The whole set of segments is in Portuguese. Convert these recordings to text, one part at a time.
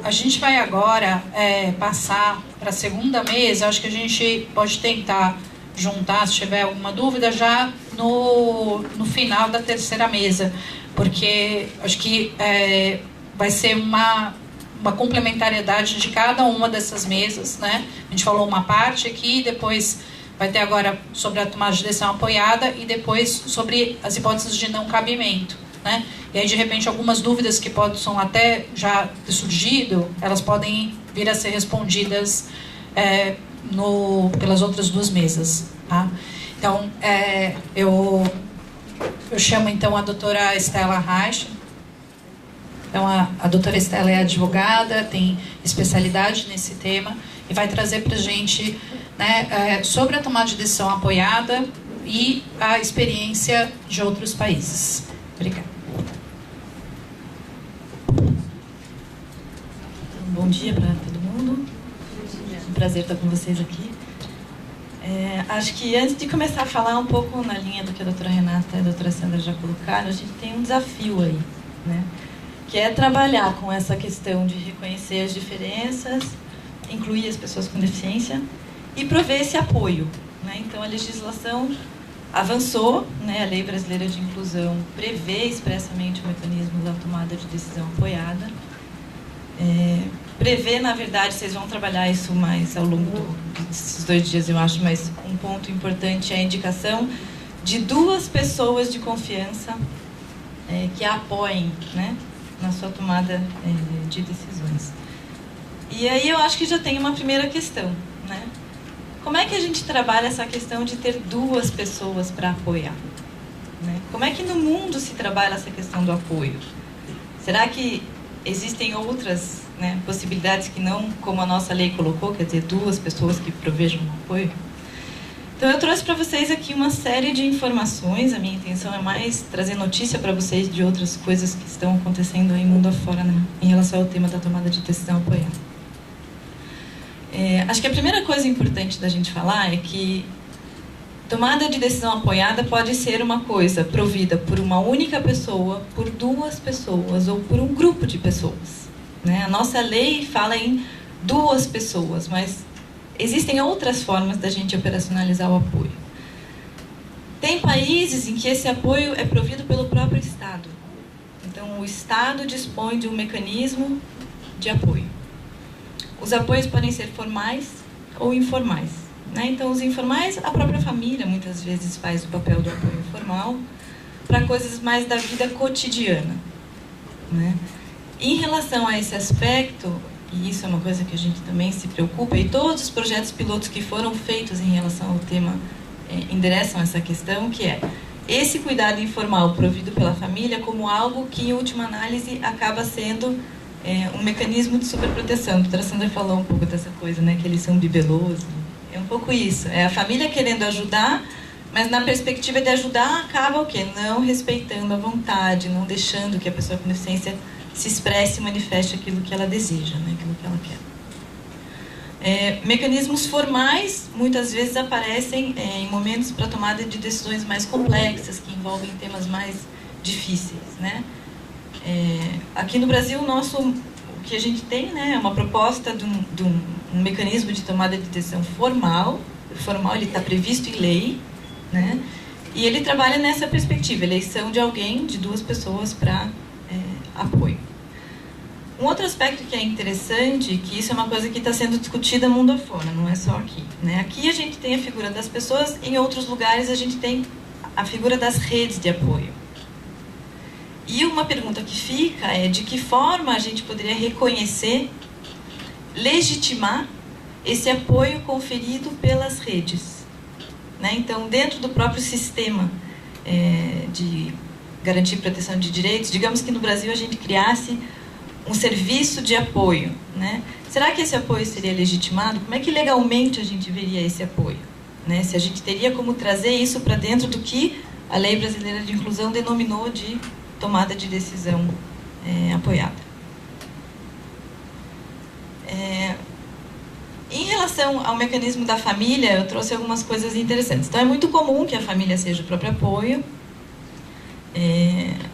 A gente vai agora passar para a segunda mesa. Acho que a gente pode tentar juntar, se tiver alguma dúvida, já no final da terceira mesa, porque acho que vai ser uma complementariedade de cada uma dessas mesas, né? A gente falou uma parte aqui, depois vai ter agora sobre a tomada de decisão apoiada e depois sobre as hipóteses de não cabimento, né? E aí, de repente, algumas dúvidas que possam até já ter surgido, elas podem vir a ser respondidas pelas outras duas mesas, tá? Então, eu chamo, então, a doutora Estela Reich. Então, a doutora Estela é advogada, tem especialidade nesse tema e vai trazer para a gente, né, sobre a tomada de decisão apoiada e a experiência de outros países. Obrigada. Bom dia para todo mundo. É um prazer estar com vocês aqui. Acho que antes de começar a falar um pouco na linha do que a doutora Renata e a doutora Sandra já colocaram, a gente tem um desafio aí, né? Que é trabalhar com essa questão de reconhecer as diferenças, incluir as pessoas com deficiência e prover esse apoio, né? Então, a legislação avançou, né? A Lei Brasileira de Inclusão prevê expressamente o mecanismo da tomada de decisão apoiada. Prevê, na verdade, vocês vão trabalhar isso mais ao longo desses 2 dias, eu acho, mas um ponto importante é a indicação de 2 pessoas de confiança que a apoiem, né, na sua tomada de decisões. E aí eu acho que já tem uma primeira questão, né? Como é que a gente trabalha essa questão de ter 2 pessoas para apoiar, né? Como é que no mundo se trabalha essa questão do apoio? Será que existem outras, né, possibilidades que não, como a nossa lei colocou, quer dizer, 2 pessoas que provejam um apoio? Então, eu trouxe para vocês aqui uma série de informações. A minha intenção é mais trazer notícia para vocês de outras coisas que estão acontecendo aí mundo afora, né, em relação ao tema da tomada de decisão apoiada. Acho que a primeira coisa importante da gente falar é que tomada de decisão apoiada pode ser uma coisa provida por uma única pessoa, por 2 pessoas ou por um grupo de pessoas, né? A nossa lei fala em 2 pessoas, mas existem outras formas da gente operacionalizar o apoio. Tem países em que esse apoio é provido pelo próprio Estado. Então, o Estado dispõe de um mecanismo de apoio. Os apoios podem ser formais ou informais, né? Então, os informais, a própria família muitas vezes faz o papel do apoio informal para coisas mais da vida cotidiana, né? Em relação a esse aspecto, e isso é uma coisa que a gente também se preocupa, e todos os projetos pilotos que foram feitos em relação ao tema endereçam essa questão, que é esse cuidado informal provido pela família como algo que, em última análise, acaba sendo um mecanismo de superproteção. A doutora Sandra falou um pouco dessa coisa, né, que eles são bibelosos. É um pouco isso. É a família querendo ajudar, mas na perspectiva de ajudar, acaba o quê? Não respeitando a vontade, não deixando que a pessoa com deficiência se expresse e manifeste aquilo que ela deseja, né, aquilo que ela quer. Mecanismos formais, muitas vezes, aparecem em momentos para tomada de decisões mais complexas, que envolvem temas mais difíceis, né? Aqui no Brasil, o que a gente tem, né, é uma proposta de um mecanismo de tomada de decisão formal. O formal, ele está previsto em lei, né, e ele trabalha nessa perspectiva, eleição de alguém, de 2 pessoas para apoio. Um outro aspecto que é interessante, que isso é uma coisa que está sendo discutida mundo afora, não é só aqui, né? Aqui a gente tem a figura das pessoas, em outros lugares a gente tem a figura das redes de apoio. E uma pergunta que fica é de que forma a gente poderia reconhecer, legitimar esse apoio conferido pelas redes, né? Então, dentro do próprio sistema de garantir proteção de direitos, digamos que no Brasil a gente criasse um serviço de apoio, né? Será que esse apoio seria legitimado? Como é que legalmente a gente veria esse apoio, né? Se a gente teria como trazer isso para dentro do que a Lei Brasileira de Inclusão denominou de tomada de decisão apoiada. relação ao mecanismo da família, eu trouxe algumas coisas interessantes. Então, é muito comum que a família seja o próprio apoio.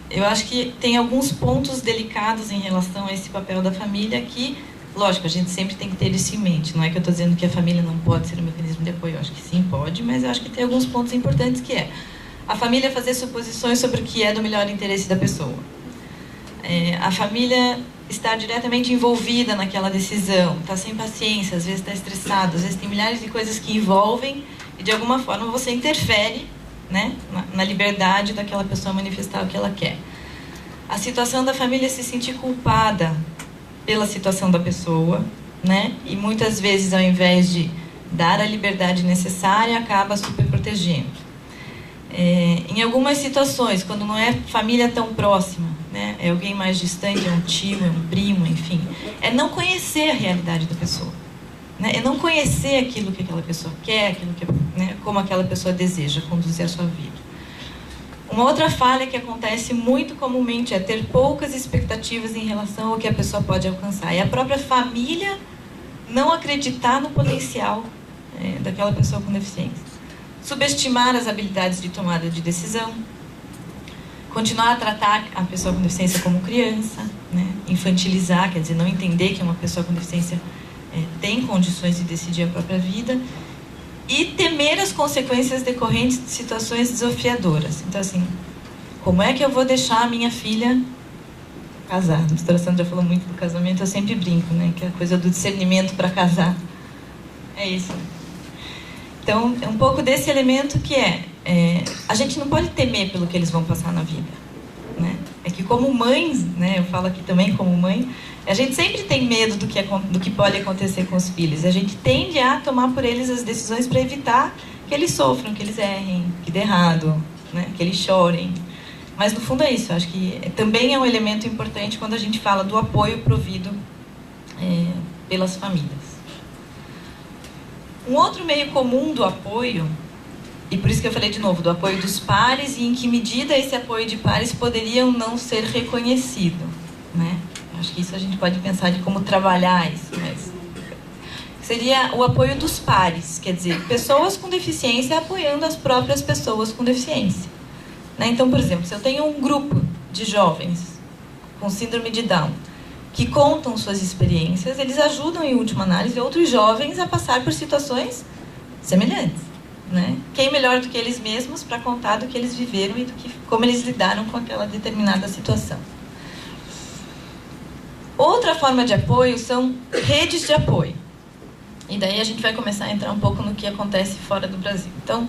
Eu acho que tem alguns pontos delicados em relação a esse papel da família que, lógico, a gente sempre tem que ter isso em mente. Não é que eu estou dizendo que a família não pode ser um mecanismo de apoio. Eu acho que sim, pode, mas eu acho que tem alguns pontos importantes que é a família fazer suposições sobre o que é do melhor interesse da pessoa. A família estar diretamente envolvida naquela decisão, está sem paciência, às vezes está estressado, às vezes tem milhares de coisas que envolvem e de alguma forma você interfere, né, na liberdade daquela pessoa manifestar o que ela quer. A situação da família se sentir culpada pela situação da pessoa, né, e muitas vezes ao invés de dar a liberdade necessária acaba super protegendo. Em algumas situações, quando não é família tão próxima, né, é alguém mais distante, é um tio, é um primo, enfim, é não conhecer a realidade da pessoa, né, é não conhecer aquilo que aquela pessoa quer, aquilo que, né, como aquela pessoa deseja conduzir a sua vida. Uma outra falha que acontece muito comumente é ter poucas expectativas em relação ao que a pessoa pode alcançar. É a própria família não acreditar no potencial daquela pessoa com deficiência. Subestimar as habilidades de tomada de decisão, continuar a tratar a pessoa com deficiência como criança, né? Infantilizar, quer dizer, não entender que uma pessoa com deficiência tem condições de decidir a própria vida, e temer as consequências decorrentes de situações desafiadoras. Então, assim, como é que eu vou deixar a minha filha casar? A doutora Sandra falou muito do casamento, eu sempre brinco, né? Que é a coisa do discernimento para casar. É isso. Então, é um pouco desse elemento que a gente não pode temer pelo que eles vão passar na vida, né? É que como mães, né, eu falo aqui também como mãe, a gente sempre tem medo do que pode acontecer com os filhos. A gente tende a tomar por eles as decisões para evitar que eles sofram, que eles errem, que dê errado, né, que eles chorem. Mas no fundo é isso, eu acho que também é um elemento importante quando a gente fala do apoio provido pelas famílias. Um outro meio comum do apoio, e por isso que eu falei de novo, do apoio dos pares, e em que medida esse apoio de pares poderiam não ser reconhecido, né? Acho que isso a gente pode pensar de como trabalhar isso, mas seria o apoio dos pares, quer dizer, pessoas com deficiência apoiando as próprias pessoas com deficiência, né? Então, por exemplo, se eu tenho um grupo de jovens com síndrome de Down que contam suas experiências, eles ajudam, em última análise, outros jovens a passar por situações semelhantes, né? Quem melhor do que eles mesmos para contar do que eles viveram e como eles lidaram com aquela determinada situação. Outra forma de apoio são redes de apoio. E daí a gente vai começar a entrar um pouco no que acontece fora do Brasil. Então,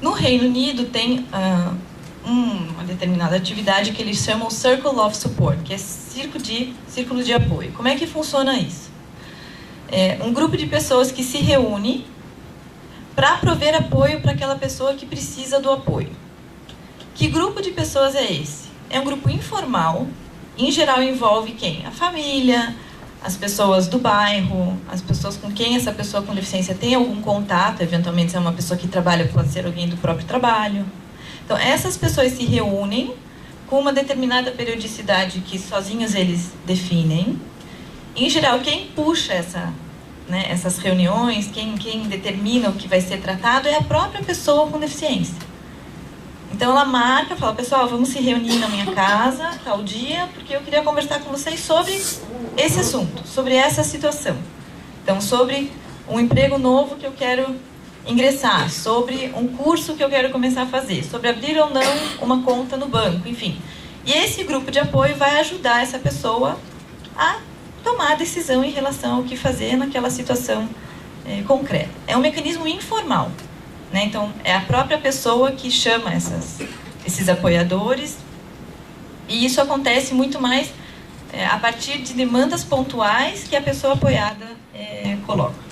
no Reino Unido tem uma determinada atividade que eles chamam Circle of Support, que é círculo de apoio. Como é que funciona isso? É um grupo de pessoas que se reúne para prover apoio para aquela pessoa que precisa do apoio. Que grupo de pessoas é esse? É um grupo informal, em geral envolve quem? A família, as pessoas do bairro, as pessoas com quem essa pessoa com deficiência tem algum contato, eventualmente se é uma pessoa que trabalha, pode ser alguém do próprio trabalho. Então, essas pessoas se reúnem com uma determinada periodicidade que sozinhos eles definem. Em geral, quem puxa essas reuniões, quem determina o que vai ser tratado é a própria pessoa com deficiência. Então, ela marca, fala, pessoal, vamos se reunir na minha casa, tal dia, porque eu queria conversar com vocês sobre esse assunto, sobre essa situação. Então, sobre um emprego novo que eu quero ingressar, sobre um curso que eu quero começar a fazer, sobre abrir ou não uma conta no banco, enfim. E esse grupo de apoio vai ajudar essa pessoa a tomar a decisão em relação ao que fazer naquela situação concreta. É um mecanismo informal, né? Então, é a própria pessoa que chama esses apoiadores, e isso acontece muito mais a partir de demandas pontuais que a pessoa apoiada coloca.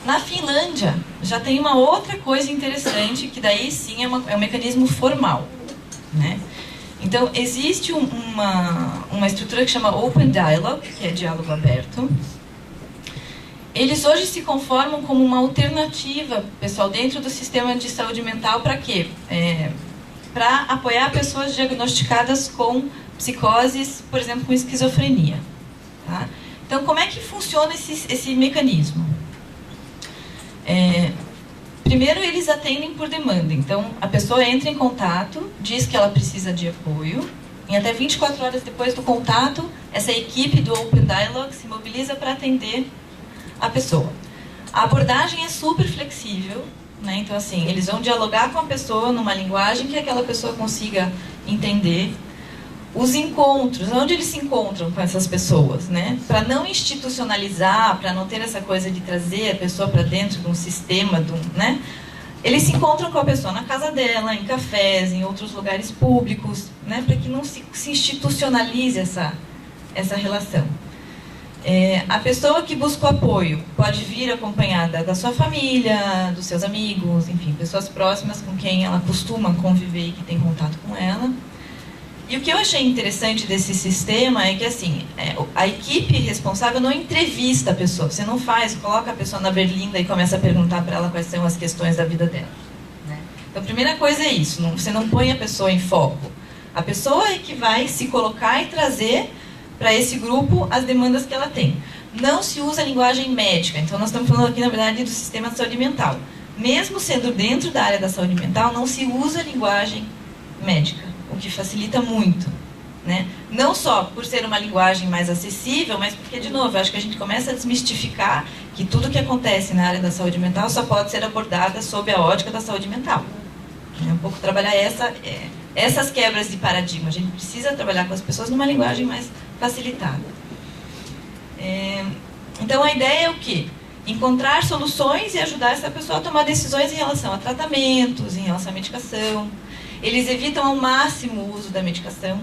Na Finlândia, já tem uma outra coisa interessante, que daí sim é um mecanismo formal, né? Então, existe uma estrutura que chama Open Dialogue, que é diálogo aberto. Eles hoje se conformam como uma alternativa, pessoal, dentro do sistema de saúde mental, para quê? Para apoiar pessoas diagnosticadas com psicoses, por exemplo, com esquizofrenia. Tá? Então, como é que funciona esse mecanismo? Primeiro, eles atendem por demanda. Então, a pessoa entra em contato, diz que ela precisa de apoio, e até 24 horas depois do contato, essa equipe do Open Dialogue se mobiliza para atender a pessoa. A abordagem é super flexível, né? Então, assim, eles vão dialogar com a pessoa numa linguagem que aquela pessoa consiga entender. Os encontros, onde eles se encontram com essas pessoas, né? Para não institucionalizar, para não ter essa coisa de trazer a pessoa para dentro de um sistema, né? Eles se encontram com a pessoa na casa dela, em cafés, em outros lugares públicos, né? Para que não se institucionalize essa relação. A pessoa que busca o apoio pode vir acompanhada da sua família, dos seus amigos, enfim, pessoas próximas com quem ela costuma conviver e que tem contato com ela. E o que eu achei interessante desse sistema é que, assim, a equipe responsável não entrevista a pessoa. Você não coloca a pessoa na berlinda e começa a perguntar para ela quais são as questões da vida dela, né? Então, a primeira coisa é isso, você não põe a pessoa em foco. A pessoa é que vai se colocar e trazer para esse grupo as demandas que ela tem. Não se usa a linguagem médica. Então, nós estamos falando aqui, na verdade, do sistema de saúde mental. Mesmo sendo dentro da área da saúde mental, não se usa a linguagem médica, o que facilita muito, né? Não só por ser uma linguagem mais acessível, mas porque, de novo, eu acho que a gente começa a desmistificar que tudo que acontece na área da saúde mental só pode ser abordada sob a ótica da saúde mental. É um pouco trabalhar essas quebras de paradigma. A gente precisa trabalhar com as pessoas numa linguagem mais facilitada. Então, a ideia é o quê? Encontrar soluções e ajudar essa pessoa a tomar decisões em relação a tratamentos, em relação à medicação. Eles evitam ao máximo o uso da medicação,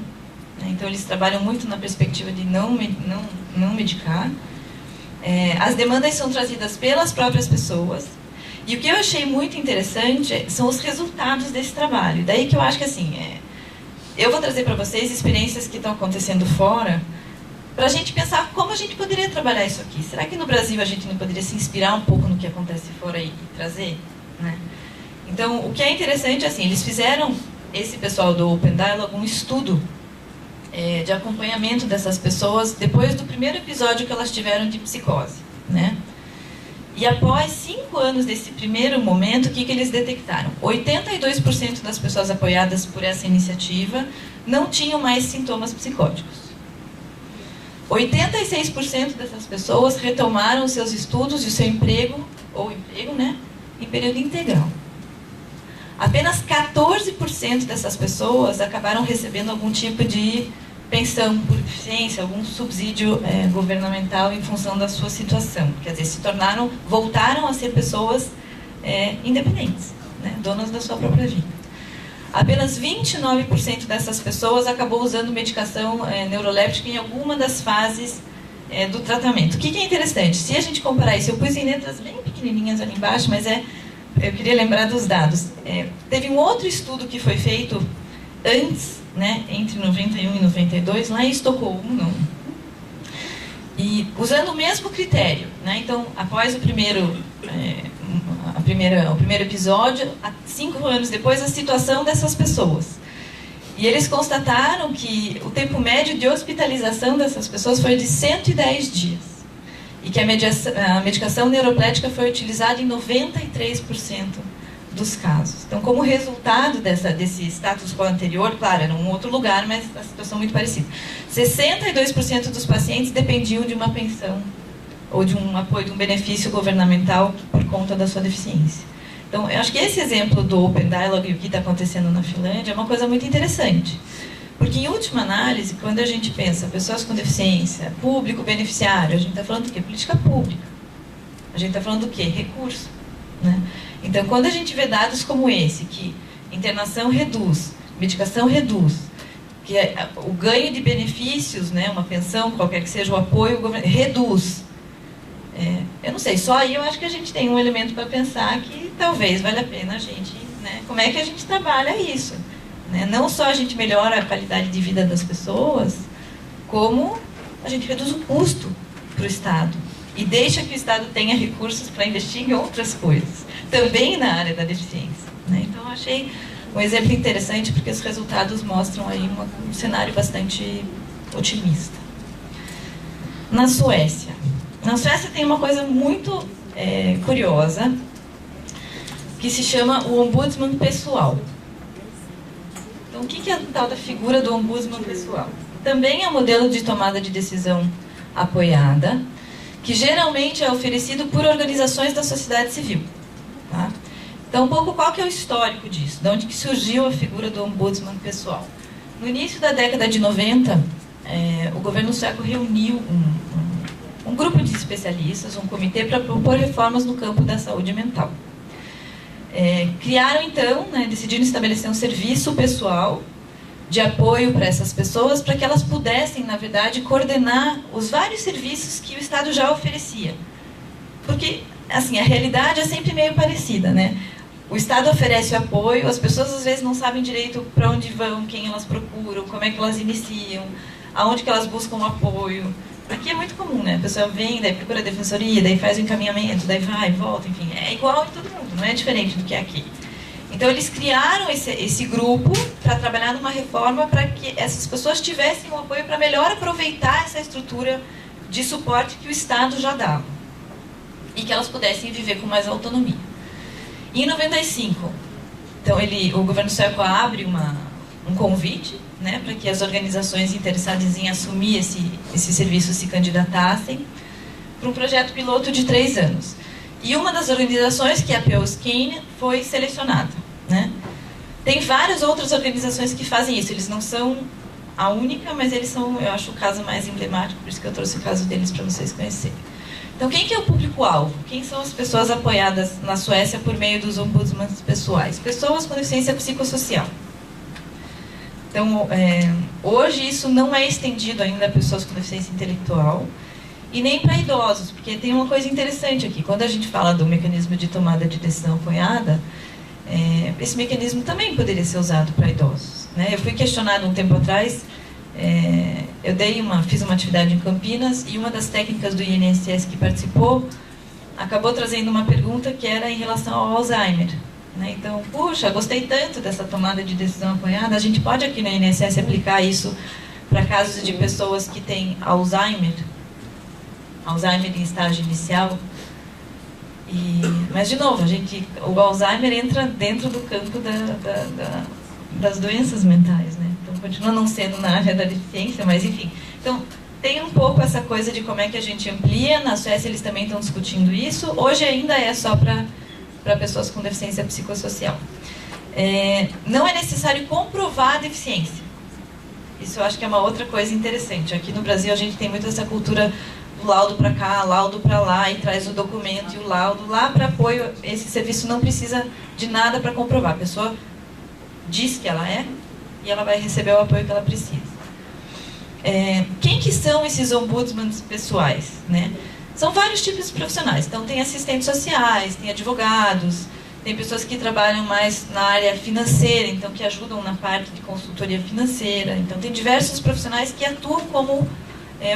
né? Então, eles trabalham muito na perspectiva de não medicar. As demandas são trazidas pelas próprias pessoas. E o que eu achei muito interessante são os resultados desse trabalho. Daí que eu acho que, assim, eu vou trazer para vocês experiências que estão acontecendo fora, para a gente pensar como a gente poderia trabalhar isso aqui. Será que no Brasil a gente não poderia se inspirar um pouco no que acontece fora e trazer, né? Então, o que é interessante, assim, eles fizeram, esse pessoal do Open Dialogue, um estudo de acompanhamento dessas pessoas depois do primeiro episódio que elas tiveram de psicose, né? E após 5 anos desse primeiro momento, o que eles detectaram? 82% das pessoas apoiadas por essa iniciativa não tinham mais sintomas psicóticos. 86% dessas pessoas retomaram seus estudos e o seu emprego, né, em período integral. Apenas 14% dessas pessoas acabaram recebendo algum tipo de pensão por deficiência, algum subsídio governamental em função da sua situação. Quer dizer, voltaram a ser pessoas independentes, né, donas da sua própria vida. Apenas 29% dessas pessoas acabou usando medicação neuroléptica em alguma das fases do tratamento. O que é interessante? Se a gente comparar isso, eu pus em letras bem pequenininhas ali embaixo, mas eu queria lembrar dos dados. Teve um outro estudo que foi feito antes, né, entre 91 e 92, lá em Estocolmo, e usando o mesmo critério, né? Então, após o primeiro episódio, 5 anos depois, a situação dessas pessoas. E eles constataram que o tempo médio de hospitalização dessas pessoas foi de 110 dias. E que a medicação neuroplética foi utilizada em 93% dos casos. Então, como resultado desse status quo anterior, claro, era um outro lugar, mas a situação muito parecida. 62% dos pacientes dependiam de uma pensão ou de um apoio, de um benefício governamental por conta da sua deficiência. Então, eu acho que esse exemplo do Open Dialogue e o que está acontecendo na Finlândia é uma coisa muito interessante. Porque, em última análise, quando a gente pensa pessoas com deficiência, público beneficiário, a gente está falando do quê? Política pública. A gente está falando do quê? Recurso, né? Então, quando a gente vê dados como esse, que internação reduz, medicação reduz, que o ganho de benefícios, né, uma pensão, qualquer que seja o apoio, reduz. Eu não sei, só aí eu acho que a gente tem um elemento para pensar que talvez valha a pena a gente, né, como é que a gente trabalha isso, né? Não só a gente melhora a qualidade de vida das pessoas, como a gente reduz o custo para o Estado e deixa que o Estado tenha recursos para investir em outras coisas, também na área da deficiência, né? Então, eu achei um exemplo interessante porque os resultados mostram aí um cenário bastante otimista. na Suécia. Na Suécia tem uma coisa muito curiosa, que se chama o ombudsman pessoal. Então, o que é a tal da figura do ombudsman pessoal? Também é um modelo de tomada de decisão apoiada, que geralmente é oferecido por organizações da sociedade civil. Tá? Então, um pouco qual que é o histórico disso? De onde que surgiu a figura do ombudsman pessoal? No início da década de 90, o governo sueco reuniu um grupo de especialistas, um comitê, para propor reformas no campo da saúde mental. Criaram, então, decidiram estabelecer um serviço pessoal de apoio para essas pessoas, para que elas pudessem, na verdade, coordenar os vários serviços que o Estado já oferecia. Porque, assim, a realidade é sempre meio parecida, né? O Estado oferece o apoio, as pessoas às vezes não sabem direito para onde vão, quem elas procuram, como é que elas iniciam, aonde que elas buscam o apoio. Aqui é muito comum, né? A pessoa vem, daí procura a defensoria, daí faz o encaminhamento, daí vai, volta, enfim. É igual em todo mundo, não é diferente do que é aqui. Então, eles criaram esse grupo para trabalhar numa reforma para que essas pessoas tivessem um apoio para melhor aproveitar essa estrutura de suporte que o Estado já dava. E que elas pudessem viver com mais autonomia. Em 95, então, o governo sueco abre um convite, né, para que as organizações interessadas em assumir esse serviço se candidatassem para um projeto piloto de 3 anos. E uma das organizações, que é a Peoskin, foi selecionada. Né? Tem várias outras organizações que fazem isso. Eles não são a única, mas eles são, eu acho, o caso mais emblemático, por isso que eu trouxe o caso deles para vocês conhecerem. Então, quem que é o público-alvo? Quem são as pessoas apoiadas na Suécia por meio dos ombudsmans pessoais? Pessoas com deficiência psicossocial. Então, hoje isso não é estendido ainda a pessoas com deficiência intelectual e nem para idosos, porque tem uma coisa interessante aqui. Quando a gente fala do mecanismo de tomada de decisão apoiada, esse mecanismo também poderia ser usado para idosos. Né? Eu fui questionado um tempo atrás, eu fiz uma atividade em Campinas e uma das técnicas do INSS que participou acabou trazendo uma pergunta que era em relação ao Alzheimer. Né? Então, puxa, gostei tanto dessa tomada de decisão apoiada, a gente pode aqui no INSS aplicar isso para casos de pessoas que têm Alzheimer em estágio inicial. Mas, de novo, o Alzheimer entra dentro do campo das doenças mentais, né? Então, continua não sendo na área da deficiência, mas, enfim. Então, tem um pouco essa coisa de como é que a gente amplia. Na Suécia, eles também estão discutindo isso. Hoje, ainda é só para pessoas com deficiência psicossocial. Não é necessário comprovar a deficiência. Isso eu acho que é uma outra coisa interessante. Aqui no Brasil, a gente tem muito essa cultura do laudo para cá, laudo para lá, e traz o documento e o laudo lá para apoio. Esse serviço não precisa de nada para comprovar. A pessoa diz que ela é e ela vai receber o apoio que ela precisa. Quem que são esses ombudsmans pessoais? Né? São vários tipos de profissionais. Então, tem assistentes sociais, tem advogados, tem pessoas que trabalham mais na área financeira, então que ajudam na parte de consultoria financeira. Então, tem diversos profissionais que atuam como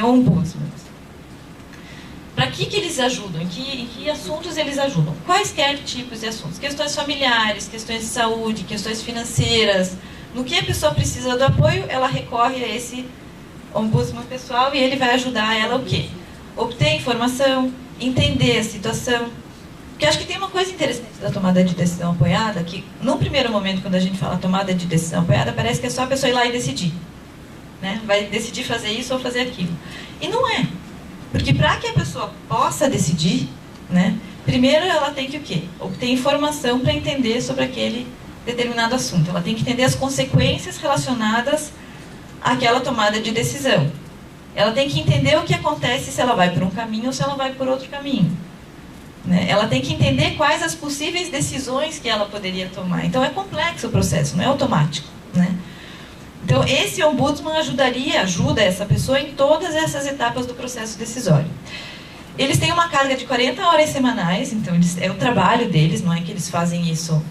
ombudsmans. Para que eles ajudam? Em que assuntos eles ajudam? Quaisquer tipos de assuntos. Questões familiares, questões de saúde, questões financeiras. No que a pessoa precisa do apoio, ela recorre a esse ombudsman pessoal e ele vai ajudar ela o quê? Obter informação, entender a situação. Porque acho que tem uma coisa interessante da tomada de decisão apoiada, que no primeiro momento, quando a gente fala tomada de decisão apoiada, parece que é só a pessoa ir lá e decidir. Né? Vai decidir fazer isso ou fazer aquilo. E não é. Porque para que a pessoa possa decidir, né, primeiro ela tem que o quê? Obter informação para entender sobre aquele determinado assunto. Ela tem que entender as consequências relacionadas àquela tomada de decisão. Ela tem que entender o que acontece se ela vai por um caminho ou se ela vai por outro caminho. Né? Ela tem que entender quais as possíveis decisões que ela poderia tomar. Então é complexo o processo, não é automático. Né? Então, esse ombudsman ajuda essa pessoa em todas essas etapas do processo decisório. Eles têm uma carga de 40 horas semanais, então é o trabalho deles, não é que eles fazem isso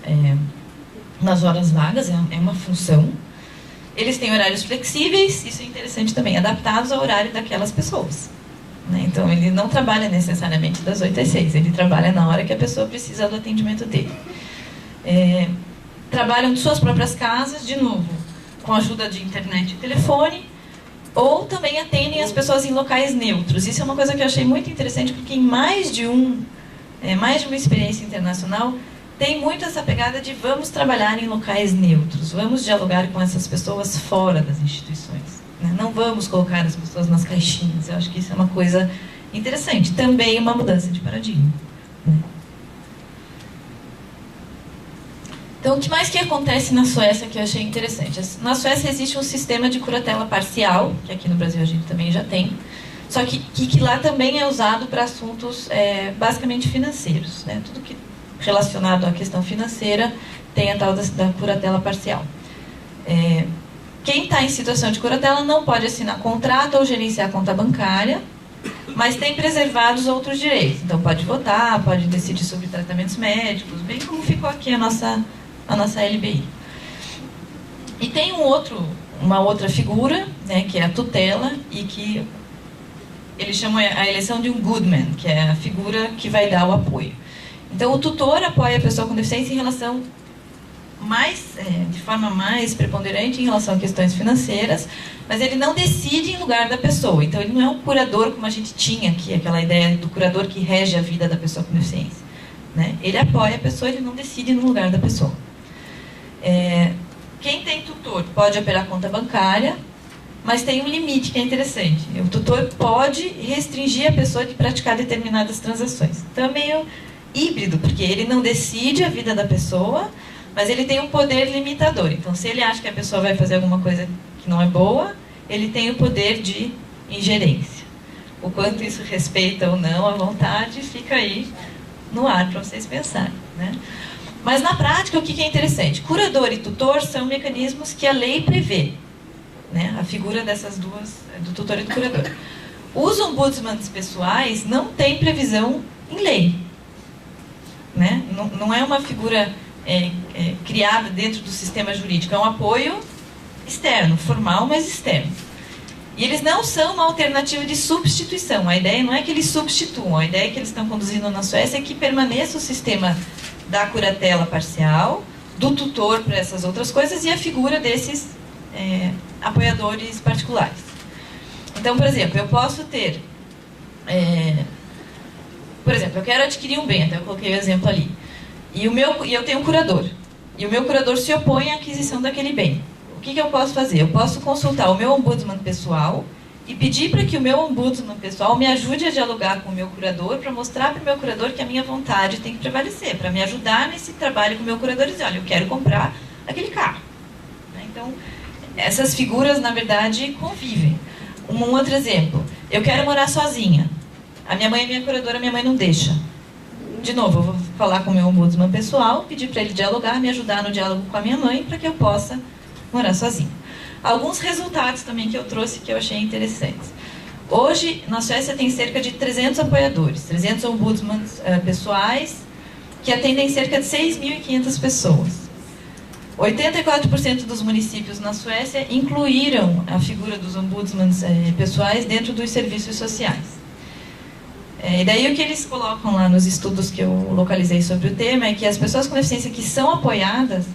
nas horas vagas, é uma função. Eles têm horários flexíveis, isso é interessante também, adaptados ao horário daquelas pessoas. Né? Então, ele não trabalha necessariamente das 8 às 6, ele trabalha na hora que a pessoa precisa do atendimento dele. Trabalham de suas próprias casas, de novo, com a ajuda de internet e telefone, ou também atendem as pessoas em locais neutros. Isso é uma coisa que eu achei muito interessante, porque em mais de uma experiência internacional, tem muito essa pegada de vamos trabalhar em locais neutros, vamos dialogar com essas pessoas fora das instituições, né? Não vamos colocar as pessoas nas caixinhas. Eu acho que isso é uma coisa interessante, também uma mudança de paradigma, né? Então, o que mais que acontece na Suécia que eu achei interessante? Na Suécia existe um sistema de curatela parcial, que aqui no Brasil a gente também já tem, só que lá também é usado para assuntos basicamente financeiros, né? Tudo que relacionado à questão financeira tem a tal da curatela parcial. Quem está em situação de curatela não pode assinar contrato ou gerenciar conta bancária, mas tem preservados outros direitos. Então pode votar, pode decidir sobre tratamentos médicos, bem como ficou aqui a nossa LBI. E tem uma outra figura, né, que é a tutela, e que eles chamam a eleição de um goodman, que é a figura que vai dar o apoio. Então, o tutor apoia a pessoa com deficiência em relação de forma mais preponderante em relação a questões financeiras, mas ele não decide em lugar da pessoa. Então, ele não é um curador como a gente tinha aqui, aquela ideia do curador que rege a vida da pessoa com deficiência, né? Ele apoia a pessoa, ele não decide no lugar da pessoa. Quem tem tutor pode operar conta bancária, mas tem um limite que é interessante. O tutor pode restringir a pessoa de praticar determinadas transações. Então, é meio híbrido, porque ele não decide a vida da pessoa, mas ele tem um poder limitador. Então, se ele acha que a pessoa vai fazer alguma coisa que não é boa, ele tem o poder de ingerência. O quanto isso respeita ou não a vontade, fica aí no ar para vocês pensarem, né? Mas, na prática, o que é interessante? Curador e tutor são mecanismos que a lei prevê, né? A figura dessas duas, do tutor e do curador. Os ombudsmans pessoais não têm previsão em lei, né? Não é uma figura criada dentro do sistema jurídico, é um apoio externo, formal, mas externo. E eles não são uma alternativa de substituição. A ideia não é que eles substituam, a ideia que eles estão conduzindo na Suécia é que permaneça o sistema da curatela parcial, do tutor para essas outras coisas e a figura desses apoiadores particulares. Então, por exemplo, eu posso ter... por exemplo, eu quero adquirir um bem, até eu coloquei o exemplo ali. E eu tenho um curador. E o meu curador se opõe à aquisição daquele bem. O que eu posso fazer? Eu posso consultar o meu ombudsman pessoal e pedir para que o meu ombudsman pessoal me ajude a dialogar com o meu curador para mostrar para o meu curador que a minha vontade tem que prevalecer, para me ajudar nesse trabalho com o meu curador e dizer, olha, eu quero comprar aquele carro. Então, essas figuras, na verdade, convivem. Um outro exemplo, eu quero morar sozinha. A minha mãe é minha curadora, a minha mãe não deixa. De novo, eu vou falar com o meu ombudsman pessoal, pedir para ele dialogar, me ajudar no diálogo com a minha mãe, para que eu possa morar sozinha. Alguns resultados também que eu trouxe que eu achei interessantes. Hoje, na Suécia, tem cerca de 300 apoiadores, 300 ombudsmans pessoais, que atendem cerca de 6.500 pessoas. 84% dos municípios na Suécia incluíram a figura dos ombudsmans pessoais dentro dos serviços sociais. E daí o que eles colocam lá nos estudos que eu localizei sobre o tema é que as pessoas com deficiência que são apoiadas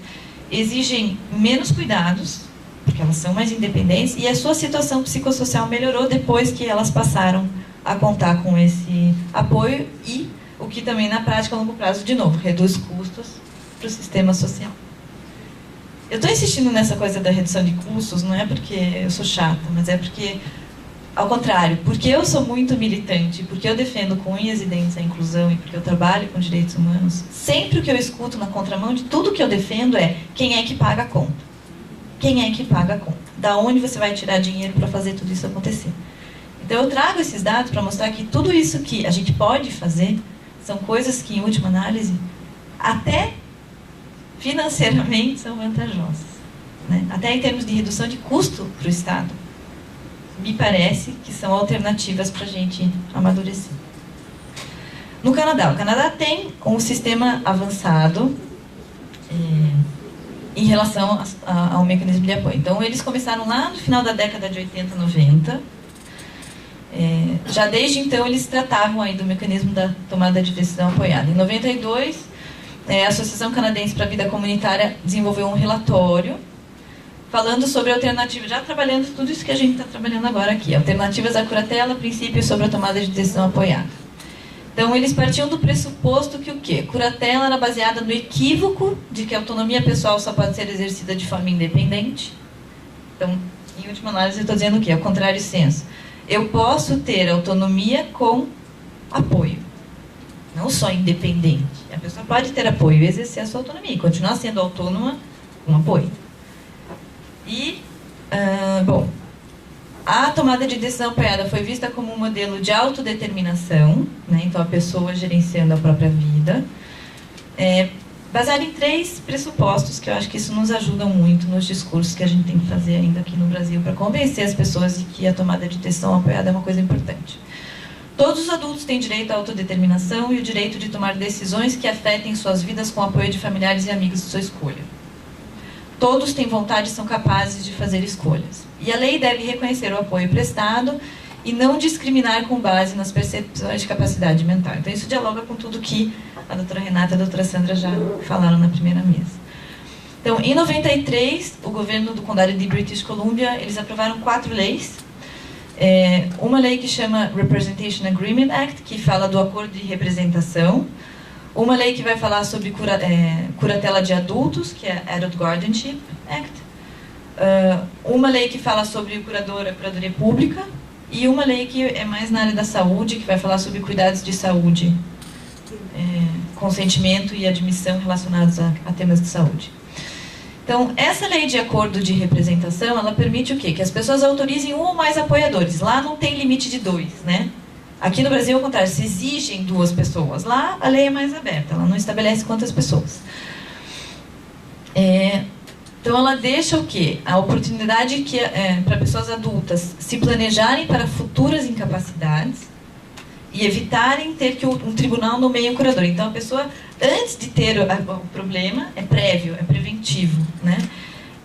exigem menos cuidados, porque elas são mais independentes, e a sua situação psicossocial melhorou depois que elas passaram a contar com esse apoio e o que também na prática a longo prazo, de novo, reduz custos para o sistema social. Eu estou insistindo nessa coisa da redução de custos, não é porque eu sou chata, mas é porque... Ao contrário, porque eu sou muito militante, porque eu defendo com unhas e dentes a inclusão e porque eu trabalho com direitos humanos, sempre o que eu escuto na contramão de tudo que eu defendo é quem é que paga a conta. Quem é que paga a conta? Da onde você vai tirar dinheiro para fazer tudo isso acontecer? Então eu trago esses dados para mostrar que tudo isso que a gente pode fazer são coisas que, em última análise, até financeiramente são vantajosas, né? Até em termos de redução de custo para o Estado. Me parece que são alternativas para a gente amadurecer. No Canadá, o Canadá tem um sistema avançado em relação ao mecanismo de apoio. Então, eles começaram lá no final da década de 80, 90. Já desde então, eles tratavam aí do mecanismo da tomada de decisão apoiada. Em 92, a Associação Canadense para a Vida Comunitária desenvolveu um relatório falando sobre alternativas, já trabalhando tudo isso que a gente está trabalhando agora aqui, alternativas à curatela, princípios sobre a tomada de decisão apoiada. Então, eles partiam do pressuposto que o quê? Curatela era baseada no equívoco de que a autonomia pessoal só pode ser exercida de forma independente. Então, em última análise, eu estou dizendo o quê? Ao contrário senso. Eu posso ter autonomia com apoio, não só independente. A pessoa pode ter apoio e exercer a sua autonomia, e continuar sendo autônoma com apoio. E, bom, a tomada de decisão apoiada foi vista como um modelo de autodeterminação, né? Então a pessoa gerenciando a própria vida, baseado em 3 pressupostos, que eu acho que isso nos ajuda muito nos discursos que a gente tem que fazer ainda aqui no Brasil para convencer as pessoas de que a tomada de decisão apoiada é uma coisa importante. Todos os adultos têm direito à autodeterminação e o direito de tomar decisões que afetem suas vidas com o apoio de familiares e amigos de sua escolha. Todos têm vontade e são capazes de fazer escolhas. E a lei deve reconhecer o apoio prestado e não discriminar com base nas percepções de capacidade mental. Então, isso dialoga com tudo que a doutora Renata e a doutora Sandra já falaram na primeira mesa. Então, em 93, o governo do condado de British Columbia, eles aprovaram 4 leis. Uma lei que chama Representation Agreement Act, que fala do acordo de representação. Uma lei que vai falar sobre curatela de adultos, que é Adult Guardianship Act. Uma lei que fala sobre curadoria pública. E uma lei que é mais na área da saúde, que vai falar sobre cuidados de saúde, consentimento e admissão relacionados a temas de saúde. Então, essa lei de acordo de representação, ela permite o quê? Que as pessoas autorizem 1 ou mais apoiadores. Lá não tem limite de 2, né? Aqui no Brasil, ao contrário, se exigem 2 pessoas. Lá, a lei é mais aberta, ela não estabelece quantas pessoas. Então, ela deixa o quê? A oportunidade para pessoas adultas se planejarem para futuras incapacidades e evitarem ter que um tribunal nomeie um curador. Então, a pessoa, antes de ter o problema, é prévio, é preventivo, né?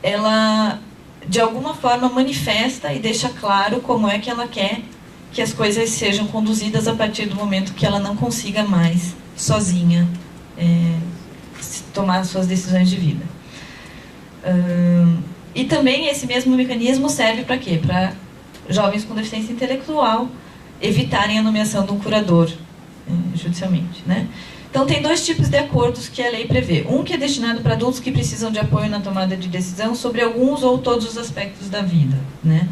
Ela, de alguma forma, manifesta e deixa claro como é que ela quer que as coisas sejam conduzidas a partir do momento que ela não consiga mais, sozinha, tomar suas decisões de vida. E também esse mesmo mecanismo serve para quê? Para jovens com deficiência intelectual evitarem a nomeação de um curador judicialmente, né? Então, tem 2 tipos de acordos que a lei prevê. Um que é destinado para adultos que precisam de apoio na tomada de decisão sobre alguns ou todos os aspectos da vida, né?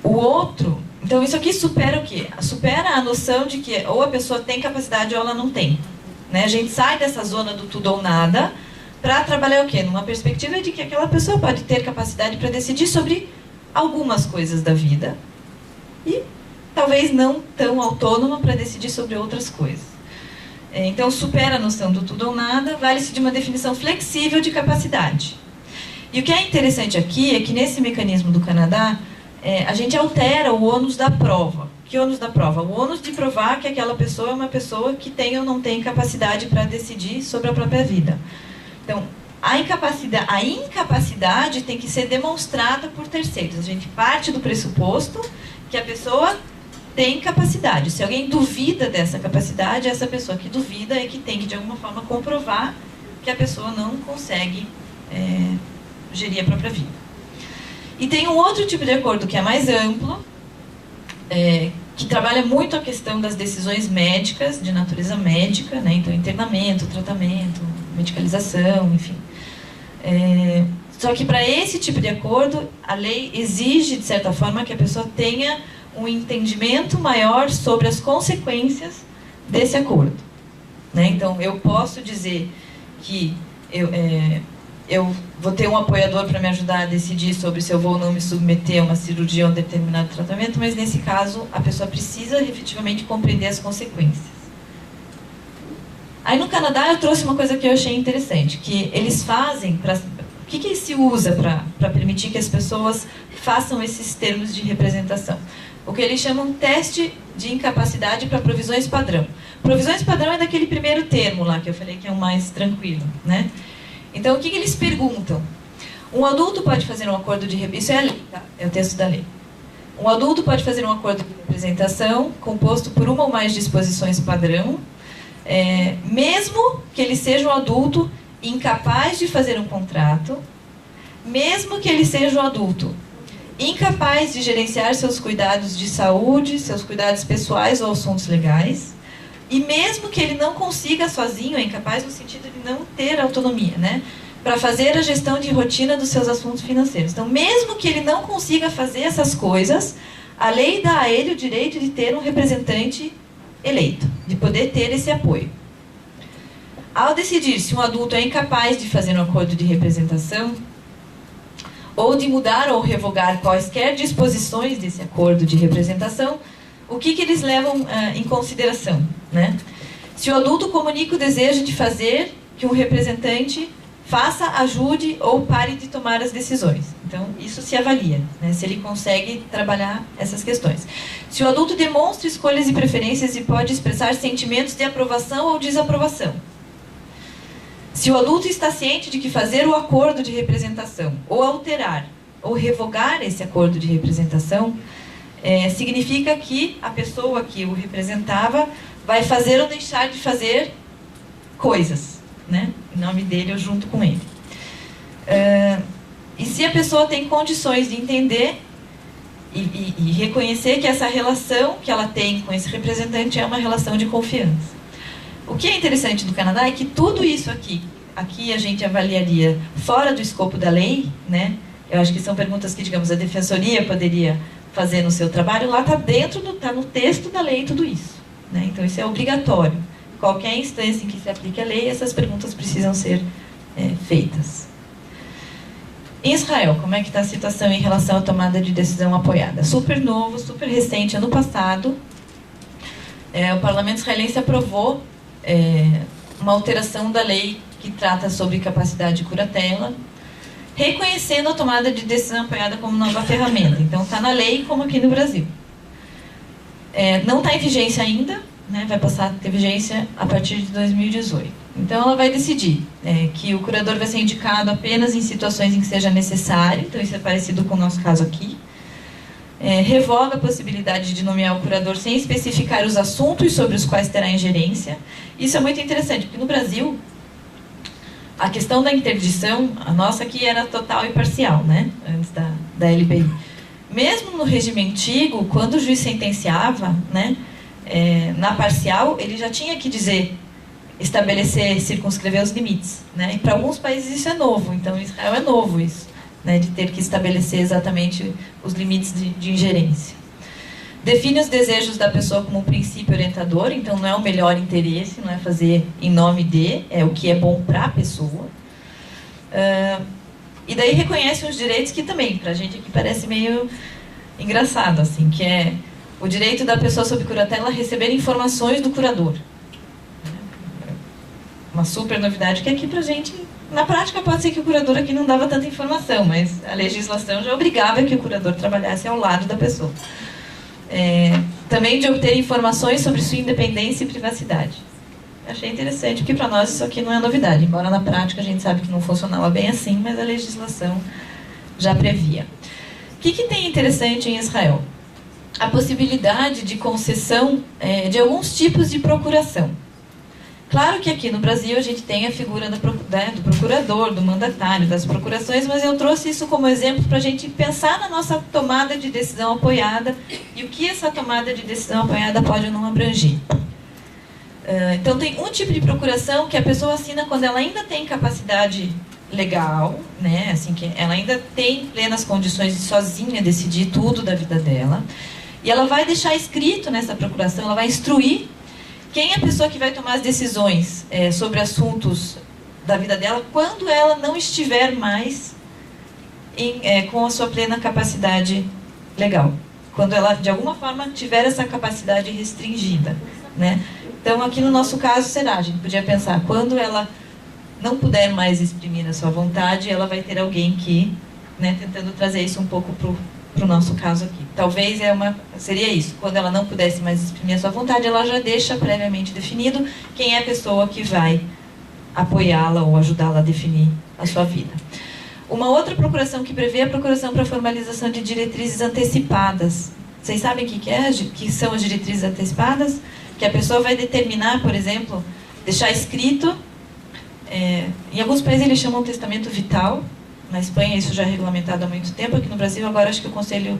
O outro... Então, isso aqui supera o quê? Supera a noção de que ou a pessoa tem capacidade ou ela não tem, né? A gente sai dessa zona do tudo ou nada para trabalhar o quê? Numa perspectiva de que aquela pessoa pode ter capacidade para decidir sobre algumas coisas da vida e talvez não tão autônoma para decidir sobre outras coisas. Então, supera a noção do tudo ou nada, vale-se de uma definição flexível de capacidade. E o que é interessante aqui é que nesse mecanismo do Canadá, a gente altera o ônus da prova. Que ônus da prova? O ônus de provar que aquela pessoa é uma pessoa que tem ou não tem capacidade para decidir sobre a própria vida. Então, a incapacidade tem que ser demonstrada por terceiros. A gente parte do pressuposto que a pessoa tem capacidade. Se alguém duvida dessa capacidade, essa pessoa que duvida é que tem que, de alguma forma, comprovar que a pessoa não consegue gerir a própria vida. E tem um outro tipo de acordo que é mais amplo, que trabalha muito a questão das decisões médicas, de natureza médica, né? Então, internamento, tratamento, medicalização, enfim. Só que para esse tipo de acordo, a lei exige, de certa forma, que a pessoa tenha um entendimento maior sobre as consequências desse acordo, né? Então, eu posso dizer que eu vou ter um apoiador para me ajudar a decidir sobre se eu vou ou não me submeter a uma cirurgia ou a um determinado tratamento, mas nesse caso a pessoa precisa efetivamente compreender as consequências. Aí no Canadá eu trouxe uma coisa que eu achei interessante, que eles fazem, o que se usa para permitir que as pessoas façam esses termos de representação? O que eles chamam teste de incapacidade para provisões padrão. Provisões padrão é daquele primeiro termo lá, que eu falei que é o mais tranquilo, né? Então, o que eles perguntam? Um adulto pode fazer um acordo de... Isso é a lei, tá? É o texto da lei. Um adulto pode fazer um acordo de representação composto por uma ou mais disposições padrão, mesmo que ele seja um adulto incapaz de fazer um contrato, mesmo que ele seja um adulto, incapaz de gerenciar seus cuidados de saúde, seus cuidados pessoais ou assuntos legais, e mesmo que ele não consiga sozinho, é incapaz no sentido de não ter autonomia, né, para fazer a gestão de rotina dos seus assuntos financeiros. Então, mesmo que ele não consiga fazer essas coisas, a lei dá a ele o direito de ter um representante eleito, de poder ter esse apoio. Ao decidir se um adulto é incapaz de fazer um acordo de representação, ou de mudar ou revogar quaisquer disposições desse acordo de representação, o que eles levam em consideração, né? Se o adulto comunica o desejo de fazer que um representante faça, ajude ou pare de tomar as decisões. Então, isso se avalia, né, se ele consegue trabalhar essas questões. Se o adulto demonstra escolhas e preferências e pode expressar sentimentos de aprovação ou desaprovação. Se o adulto está ciente de que fazer o acordo de representação, ou alterar, ou revogar esse acordo de representação, significa que a pessoa que o representava vai fazer ou deixar de fazer coisas, né, em nome dele ou junto com ele. E se a pessoa tem condições de entender e reconhecer que essa relação que ela tem com esse representante é uma relação de confiança. O que é interessante do Canadá é que tudo isso aqui a gente avaliaria fora do escopo da lei, né? Eu acho que são perguntas que, digamos, a defensoria poderia fazer no seu trabalho. Lá está no texto da lei tudo isso, né? Então isso é obrigatório. Qualquer instância em que se aplique a lei, essas perguntas precisam ser feitas. Em Israel, como é que está a situação em relação à tomada de decisão apoiada? Super novo, super recente, ano passado, o parlamento israelense aprovou uma alteração da lei que trata sobre capacidade de curatela, reconhecendo a tomada de decisão apoiada como nova ferramenta. Então, está na lei, como aqui no Brasil. Não está em vigência ainda, né, vai passar a ter vigência a partir de 2018. Então, ela vai decidir que o curador vai ser indicado apenas em situações em que seja necessário, então isso é parecido com o nosso caso aqui. Revoga a possibilidade de nomear o curador sem especificar os assuntos sobre os quais terá ingerência. Isso é muito interessante, porque no Brasil, a questão da interdição, a nossa aqui era total e parcial, né, antes da LBI. Mesmo no regime antigo, quando o juiz sentenciava, né, na parcial, ele já tinha que estabelecer, circunscrever os limites, né? E para alguns países isso é novo, então em Israel é novo isso, né, de ter que estabelecer exatamente os limites de ingerência. Define os desejos da pessoa como um princípio orientador, então não é o melhor interesse, não é fazer em nome de, é o que é bom para a pessoa. E daí reconhece os direitos que também, para a gente aqui parece meio engraçado, assim, que é o direito da pessoa sob curatela a receber informações do curador. Uma super novidade que aqui pra gente, na prática pode ser que o curador aqui não dava tanta informação, mas a legislação já obrigava que o curador trabalhasse ao lado da pessoa. Também de obter informações sobre sua independência e privacidade. Achei interessante, porque para nós isso aqui não é novidade, embora na prática a gente sabe que não funcionava bem assim, mas a legislação já previa. O que tem interessante em Israel? A possibilidade de concessão de alguns tipos de procuração. Claro que aqui no Brasil a gente tem a figura do procurador, do mandatário, das procurações, mas eu trouxe isso como exemplo para a gente pensar na nossa tomada de decisão apoiada e o que essa tomada de decisão apoiada pode ou não abranger. Então tem um tipo de procuração que a pessoa assina quando ela ainda tem capacidade legal, né? Assim, que ela ainda tem plenas condições de sozinha decidir tudo da vida dela. E ela vai deixar escrito nessa procuração, ela vai instruir quem é a pessoa que vai tomar as decisões sobre assuntos da vida dela quando ela não estiver mais com a sua plena capacidade legal. Quando ela, de alguma forma, tiver essa capacidade restringida, né? Então, aqui no nosso caso, a gente podia pensar, quando ela não puder mais exprimir a sua vontade, ela vai ter alguém que, né, tentando trazer isso um pouco para o nosso caso aqui. Talvez seria isso, quando ela não pudesse mais exprimir a sua vontade, ela já deixa previamente definido quem é a pessoa que vai apoiá-la ou ajudá-la a definir a sua vida. Uma outra procuração que prevê é a procuração para formalização de diretrizes antecipadas. Vocês sabem o que são as diretrizes antecipadas? Que a pessoa vai determinar, por exemplo, deixar escrito Em alguns países eles chamam testamento vital. Na Espanha isso já é regulamentado há muito tempo. Aqui no Brasil agora acho que o Conselho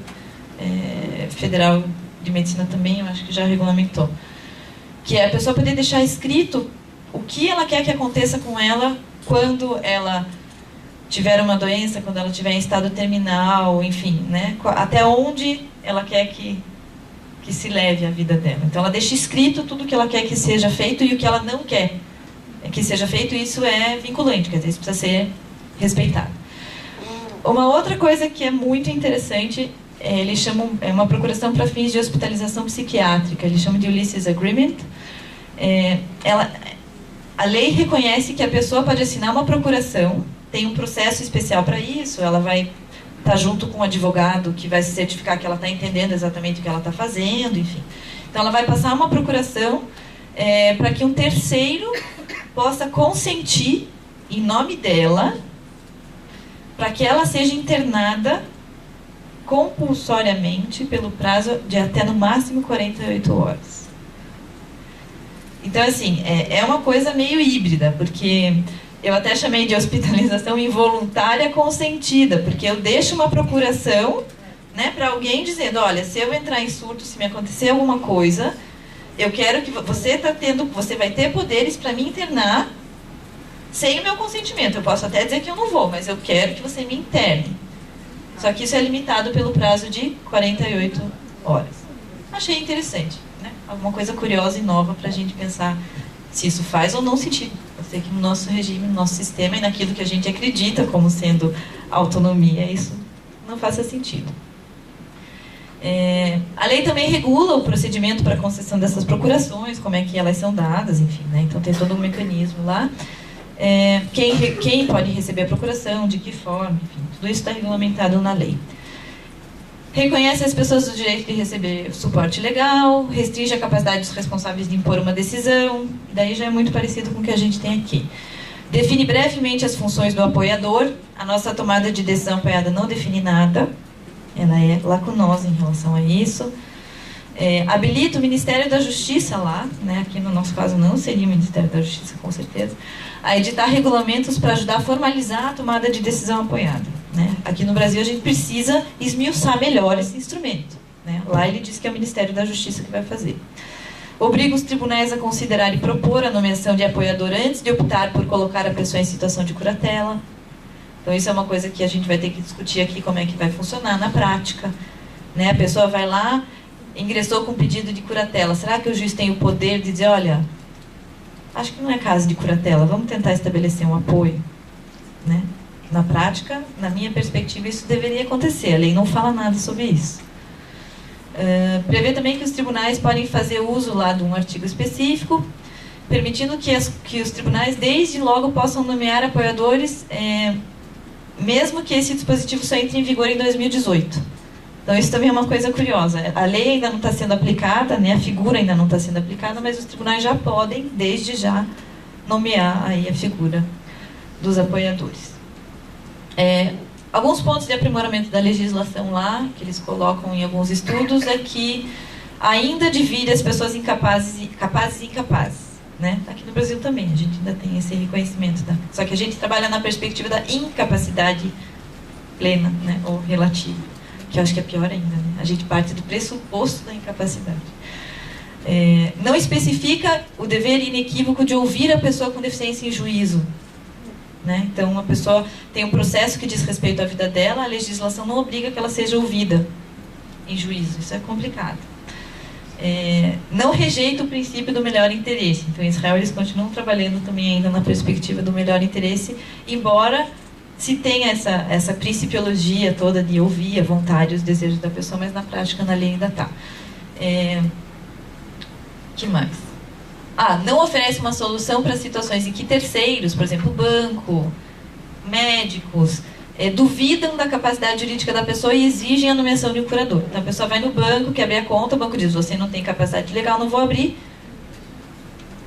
Federal de Medicina também, eu acho que já regulamentou. Que é a pessoa poder deixar escrito o que ela quer que aconteça com ela quando ela tiver uma doença, quando ela tiver em estado terminal, enfim, né? Até onde ela quer que se leve a vida dela. Então ela deixa escrito tudo o que ela quer que seja feito e o que ela não quer que seja feito, e isso é vinculante, quer dizer, isso precisa ser respeitado. Uma outra coisa que é muito interessante, eles chamam, é uma procuração para fins de hospitalização psiquiátrica, eles chamam de Ulysses Agreement. A lei reconhece que a pessoa pode assinar uma procuração, tem um processo especial para isso, ela vai estar junto com um advogado que vai se certificar que ela está entendendo exatamente o que ela está fazendo, enfim. Então ela vai passar uma procuração para que um terceiro possa consentir em nome dela para que ela seja internada compulsoriamente pelo prazo de até no máximo 48 horas. Então, assim, é uma coisa meio híbrida, porque eu até chamei de hospitalização involuntária consentida, porque eu deixo uma procuração, né, para alguém dizendo, olha, se eu entrar em surto, se me acontecer alguma coisa, eu quero que você vai ter poderes para me internar sem o meu consentimento. Eu posso até dizer que eu não vou, mas eu quero que você me interne. Só que isso é limitado pelo prazo de 48 horas. Achei interessante, né? Alguma coisa curiosa e nova para a gente pensar se isso faz ou não sentido. Eu sei que no nosso regime, no nosso sistema e naquilo que a gente acredita como sendo autonomia, isso não faça sentido. A lei também regula o procedimento para a concessão dessas procurações, como é que elas são dadas, enfim, né? Então tem todo um mecanismo lá. Quem pode receber a procuração, de que forma, enfim, tudo isso está regulamentado na lei. Reconhece as pessoas o direito de receber suporte legal, restringe a capacidade dos responsáveis de impor uma decisão, daí já é muito parecido com o que a gente tem aqui. Define brevemente as funções do apoiador, a nossa tomada de decisão apoiada não define nada, ela é lacunosa em relação a isso. Habilita o Ministério da Justiça lá, né, aqui no nosso caso não seria o Ministério da Justiça, com certeza, a editar regulamentos para ajudar a formalizar a tomada de decisão apoiada. Né? Aqui no Brasil a gente precisa esmiuçar melhor esse instrumento. Né? Lá ele diz que é o Ministério da Justiça que vai fazer. Obriga os tribunais a considerar e propor a nomeação de apoiador antes de optar por colocar a pessoa em situação de curatela. Então isso é uma coisa que a gente vai ter que discutir aqui, como é que vai funcionar na prática. Né? A pessoa vai lá, ingressou com pedido de curatela. Será que o juiz tem o poder de dizer, olha, acho que não é caso de curatela, vamos tentar estabelecer um apoio? Né? Na prática, na minha perspectiva, isso deveria acontecer. A lei não fala nada sobre isso. Prevê também que os tribunais podem fazer uso lá de um artigo específico, permitindo que os tribunais, desde logo, possam nomear apoiadores, mesmo que esse dispositivo só entre em vigor em 2018. Então, isso também é uma coisa curiosa. A lei ainda não está sendo aplicada, né? A figura ainda não está sendo aplicada, mas os tribunais já podem, desde já, nomear aí a figura dos apoiadores. Alguns pontos de aprimoramento da legislação lá, que eles colocam em alguns estudos, é que ainda divide as pessoas em capazes e incapazes. Né? Aqui no Brasil também, a gente ainda tem esse reconhecimento. Só que a gente trabalha na perspectiva da incapacidade plena, né? Ou relativa, que eu acho que é pior ainda. Né? A gente parte do pressuposto da incapacidade. Não especifica o dever inequívoco de ouvir a pessoa com deficiência em juízo. Né? Então, uma pessoa tem um processo que diz respeito à vida dela, a legislação não obriga que ela seja ouvida em juízo. Isso é complicado. Não rejeita o princípio do melhor interesse. Então, em Israel, eles continuam trabalhando também ainda na perspectiva do melhor interesse, embora se tenha essa principiologia toda de ouvir a vontade e os desejos da pessoa, mas na prática, na lei ainda está. Que mais? Não oferece uma solução para situações em que terceiros, por exemplo, banco, médicos, duvidam da capacidade jurídica da pessoa e exigem a nomeação de um curador. Então a pessoa vai no banco, quer abrir a conta, o banco diz, você não tem capacidade legal, não vou abrir.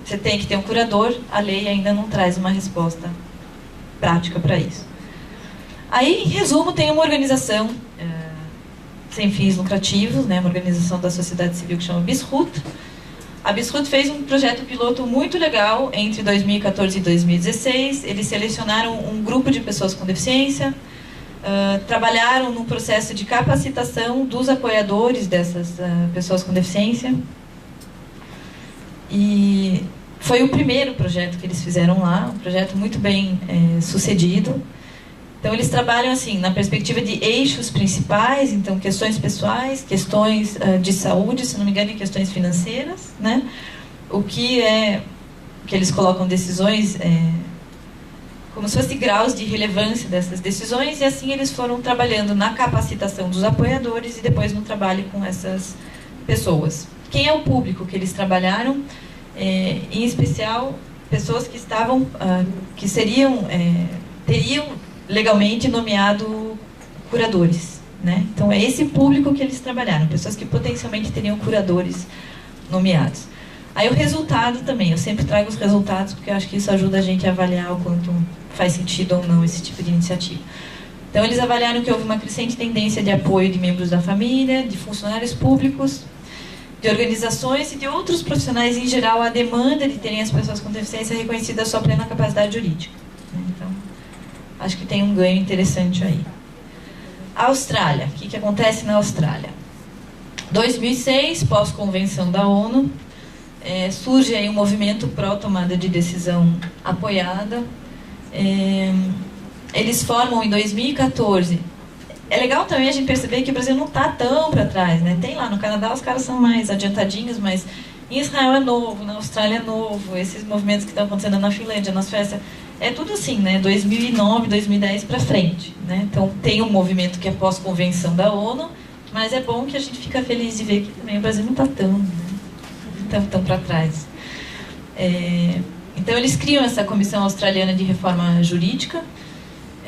Você tem que ter um curador, a lei ainda não traz uma resposta prática para isso. Aí, em resumo, tem uma organização sem fins lucrativos, né, uma organização da sociedade civil que chama Bishut, A Bisrut fez um projeto piloto muito legal entre 2014 e 2016. Eles selecionaram um grupo de pessoas com deficiência, trabalharam no processo de capacitação dos apoiadores dessas pessoas com deficiência. E foi o primeiro projeto que eles fizeram lá, um projeto muito bem sucedido. Então, eles trabalham assim, na perspectiva de eixos principais, então, questões pessoais, questões de saúde, se não me engano, e questões financeiras, né? O que eles colocam decisões, como se fossem graus de relevância dessas decisões, e assim eles foram trabalhando na capacitação dos apoiadores e depois no trabalho com essas pessoas. Quem é o público que eles trabalharam? Em especial, pessoas que estavam, que teriam legalmente nomeado curadores, né? Então é esse público que eles trabalharam, pessoas que potencialmente teriam curadores nomeados. Aí o resultado também, eu sempre trago os resultados porque eu acho que isso ajuda a gente a avaliar o quanto faz sentido ou não esse tipo de iniciativa. Então eles avaliaram que houve uma crescente tendência de apoio de membros da família, de funcionários públicos, de organizações e de outros profissionais em geral, a demanda de terem as pessoas com deficiência reconhecida a sua plena capacidade jurídica. Então, acho que tem um ganho interessante aí. A Austrália. O que acontece na Austrália? 2006, pós-convenção da ONU, surge aí um movimento pró-tomada de decisão apoiada. Eles formam em 2014. É legal também a gente perceber que o Brasil não está tão para trás, né? Tem lá no Canadá os caras são mais adiantadinhos, mas em Israel é novo, na Austrália é novo, esses movimentos que estão acontecendo na Finlândia, na Suécia, é tudo assim, né? 2009, 2010 para frente, né? Então tem um movimento que é pós-convenção da ONU, mas é bom que a gente fica feliz de ver que também o Brasil não está tão para trás. Então eles criam essa Comissão Australiana de Reforma Jurídica,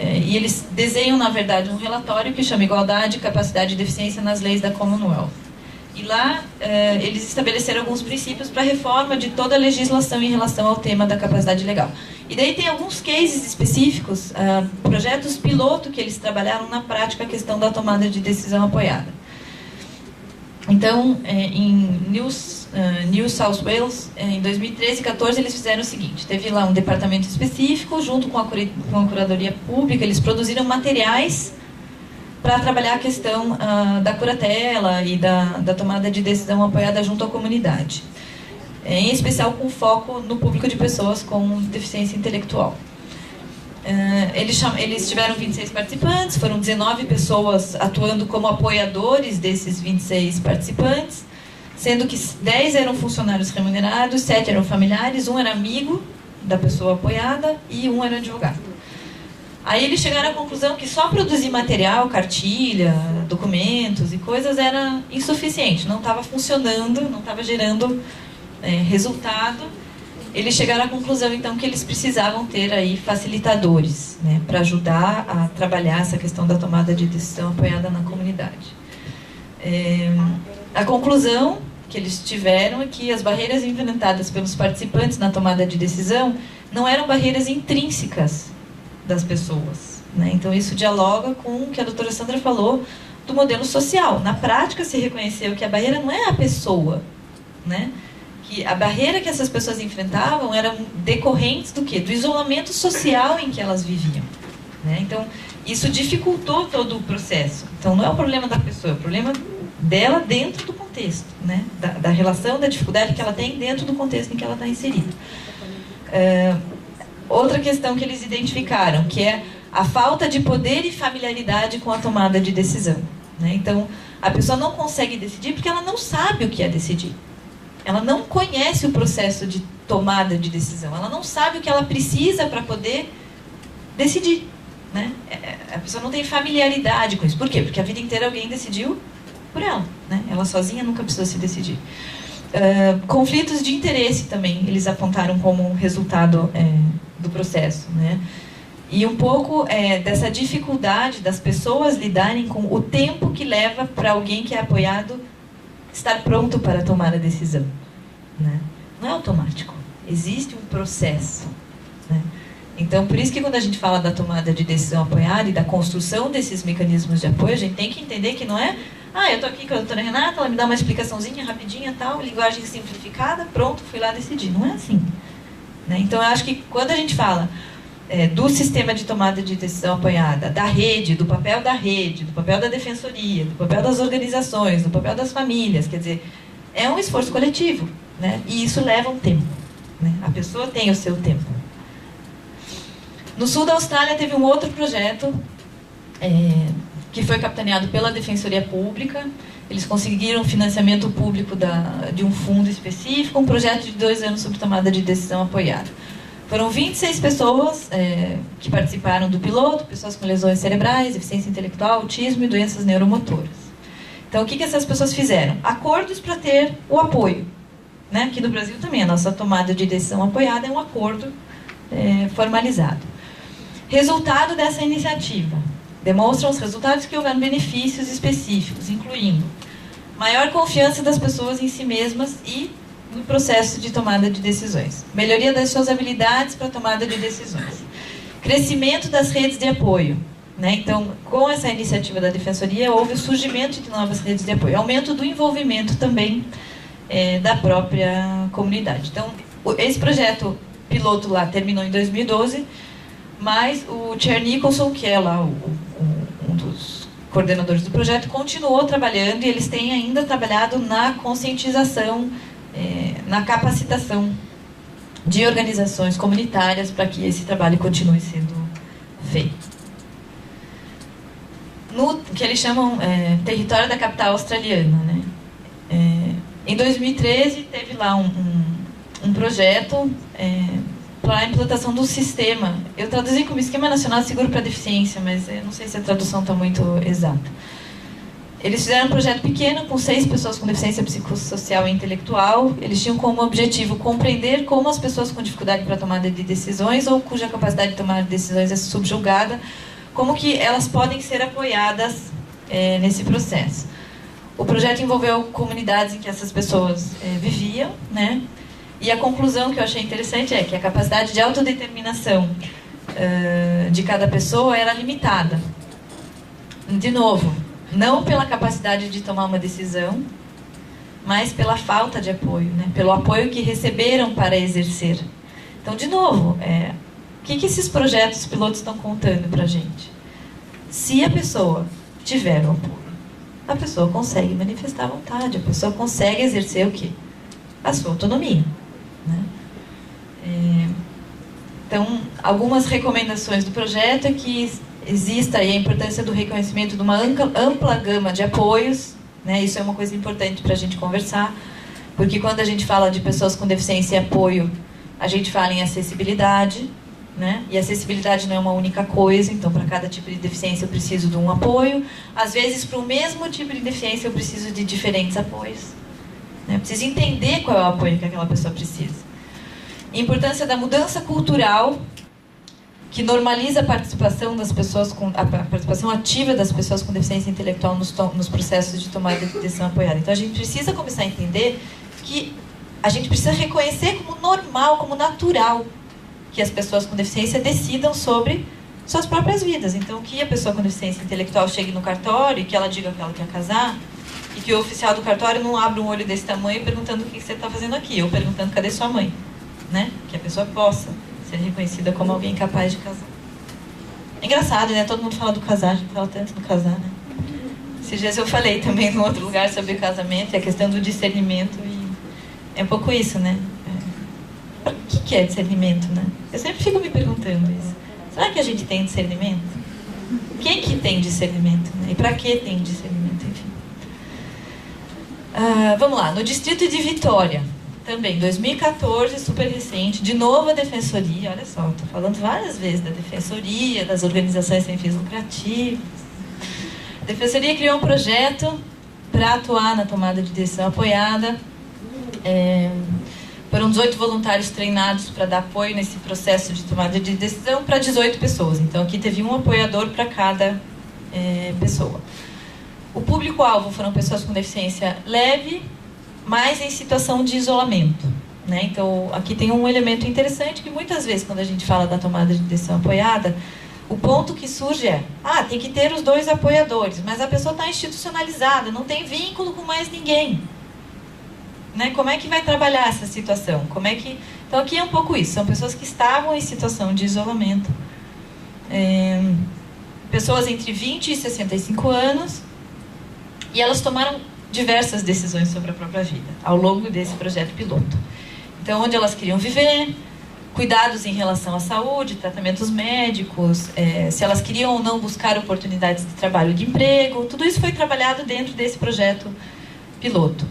e eles desenham, na verdade, um relatório que chama Igualdade, Capacidade e Deficiência nas Leis da Commonwealth. E lá eles estabeleceram alguns princípios para a reforma de toda a legislação em relação ao tema da capacidade legal. E daí tem alguns cases específicos, projetos piloto que eles trabalharam na prática a questão da tomada de decisão apoiada. Então, em New South Wales, em 2013 e 2014, eles fizeram o seguinte: teve lá um departamento específico, junto com a curadoria pública, eles produziram materiais para trabalhar a questão da curatela e da tomada de decisão apoiada junto à comunidade, em especial com foco no público de pessoas com deficiência intelectual. Eles tiveram 26 participantes, foram 19 pessoas atuando como apoiadores desses 26 participantes, sendo que 10 eram funcionários remunerados, 7 eram familiares, 1 era amigo da pessoa apoiada e 1 era advogado. Aí eles chegaram à conclusão que só produzir material, cartilha, documentos e coisas era insuficiente, não estava funcionando, não estava gerando resultado. Eles chegaram à conclusão, então, que eles precisavam ter aí facilitadores, né, para ajudar a trabalhar essa questão da tomada de decisão apoiada na comunidade. A conclusão que eles tiveram é que as barreiras enfrentadas pelos participantes na tomada de decisão não eram barreiras intrínsecas das pessoas, né? Então, isso dialoga com o que a doutora Sandra falou do modelo social. Na prática, se reconheceu que a barreira não é a pessoa, né? Que a barreira que essas pessoas enfrentavam eram decorrentes do quê? Do isolamento social em que elas viviam, né? Então, isso dificultou todo o processo. Então, não é o problema da pessoa, é o problema dela dentro do contexto, né? Da relação, da dificuldade que ela tem dentro do contexto em que ela está inserida. Outra questão que eles identificaram, que é a falta de poder e familiaridade com a tomada de decisão, né? Então, a pessoa não consegue decidir porque ela não sabe o que é decidir. Ela não conhece o processo de tomada de decisão. Ela não sabe o que ela precisa para poder decidir, né? A pessoa não tem familiaridade com isso. Por quê? Porque a vida inteira alguém decidiu por ela, né? Ela sozinha nunca precisou se decidir. Conflitos de interesse também eles apontaram como resultado do processo, né? E um pouco dessa dificuldade das pessoas lidarem com o tempo que leva para alguém que é apoiado estar pronto para tomar a decisão, né? Não é automático, existe um processo, né? Então, por isso que quando a gente fala da tomada de decisão apoiada e da construção desses mecanismos de apoio, a gente tem que entender que não é eu estou aqui com a doutora Renata, ela me dá uma explicaçãozinha rapidinha, tal, linguagem simplificada, pronto, fui lá decidir. Não é assim. Né? Então, eu acho que quando a gente fala do sistema de tomada de decisão apoiada, da rede, do papel da defensoria, do papel das organizações, do papel das famílias, quer dizer, é um esforço coletivo, né? E isso leva um tempo. Né? A pessoa tem o seu tempo. No sul da Austrália teve um outro projeto que foi capitaneado pela Defensoria Pública. Eles conseguiram financiamento público de um fundo específico, um projeto de 2 anos sobre tomada de decisão apoiada. Foram 26 pessoas que participaram do piloto, pessoas com lesões cerebrais, deficiência intelectual, autismo e doenças neuromotoras. Então, o que essas pessoas fizeram? Acordos para ter o apoio. Né? Aqui no Brasil também, a nossa tomada de decisão apoiada é um acordo formalizado. Resultado dessa iniciativa. Demonstram os resultados que houveram benefícios específicos, incluindo maior confiança das pessoas em si mesmas e no processo de tomada de decisões. Melhoria das suas habilidades para tomada de decisões. Crescimento das redes de apoio. Né? Então, com essa iniciativa da Defensoria, houve o surgimento de novas redes de apoio. Aumento do envolvimento também da própria comunidade. Então, esse projeto piloto lá terminou em 2012, mas o Chair Nicholson, que é lá um dos coordenadores do projeto, continuou trabalhando e eles têm ainda trabalhado na conscientização, na capacitação de organizações comunitárias para que esse trabalho continue sendo feito. No que eles chamam território da capital australiana. Né? Em 2013, teve lá um projeto para a implantação do sistema. Eu traduzi como Esquema Nacional de Seguro para Deficiência, mas eu não sei se a tradução está muito exata. Eles fizeram um projeto pequeno com 6 pessoas com deficiência psicossocial e intelectual. Eles tinham como objetivo compreender como as pessoas com dificuldade para tomada de decisões ou cuja capacidade de tomar decisões é subjugada, como que elas podem ser apoiadas nesse processo. O projeto envolveu comunidades em que essas pessoas viviam, né? E a conclusão que eu achei interessante é que a capacidade de autodeterminação de cada pessoa era limitada. De novo, não pela capacidade de tomar uma decisão, mas pela falta de apoio, né? Pelo apoio que receberam para exercer. Então, de novo, o que esses projetos pilotos estão contando para a gente? Se a pessoa tiver o apoio, a pessoa consegue manifestar a vontade, a pessoa consegue exercer o quê? A sua autonomia. Né? Então, algumas recomendações do projeto é que exista aí a importância do reconhecimento de uma ampla gama de apoios, né? Isso é uma coisa importante para a gente conversar, porque quando a gente fala de pessoas com deficiência e apoio, a gente fala em acessibilidade, né? E acessibilidade não é uma única coisa, então para cada tipo de deficiência eu preciso de um apoio. Às vezes, para o mesmo tipo de deficiência eu preciso de diferentes apoios. Eu preciso entender qual é o apoio que aquela pessoa precisa. A importância da mudança cultural, que normaliza a participação das pessoas a participação ativa das pessoas com deficiência intelectual nos processos de tomada de decisão apoiada. Então a gente precisa começar a entender que a gente precisa reconhecer como normal, como natural, que as pessoas com deficiência decidam sobre suas próprias vidas. Então, que a pessoa com deficiência intelectual chegue no cartório e que ela diga que ela quer casar, e que o oficial do cartório não abra um olho desse tamanho perguntando o que você está fazendo aqui, ou perguntando cadê sua mãe. Né? Que a pessoa possa ser reconhecida como alguém capaz de casar. É engraçado, né? Todo mundo fala do casar, a gente fala tanto do casar, né? Esses dias eu falei também em outro lugar sobre o casamento e a questão do discernimento, e é um pouco isso, né? O que é discernimento, né? Eu sempre fico me perguntando isso. Será que a gente tem discernimento? Quem que tem discernimento? Né? E para que tem discernimento, enfim. Vamos lá, no distrito de Vitória, também, 2014, super recente, de novo a Defensoria, olha só, estou falando várias vezes da Defensoria, das organizações sem fins lucrativos. A Defensoria criou um projeto para atuar na tomada de decisão apoiada. Foram 18 voluntários treinados para dar apoio nesse processo de tomada de decisão para 18 pessoas. Então, aqui teve um apoiador para cada pessoa. O público-alvo foram pessoas com deficiência leve, mas em situação de isolamento. Né? Então, aqui tem um elemento interessante que muitas vezes, quando a gente fala da tomada de decisão apoiada, O ponto que surge é, tem que ter os 2 apoiadores, mas a pessoa está institucionalizada, não tem vínculo com mais ninguém. Né? Como é que vai trabalhar essa situação? Então aqui é um pouco isso, são pessoas que estavam em situação de isolamento. Pessoas entre 20 e 65 anos, e elas tomaram diversas decisões sobre a própria vida, ao longo desse projeto piloto. Então, onde elas queriam viver, cuidados em relação à saúde, tratamentos médicos, se elas queriam ou não buscar oportunidades de trabalho e de emprego, tudo isso foi trabalhado dentro desse projeto piloto.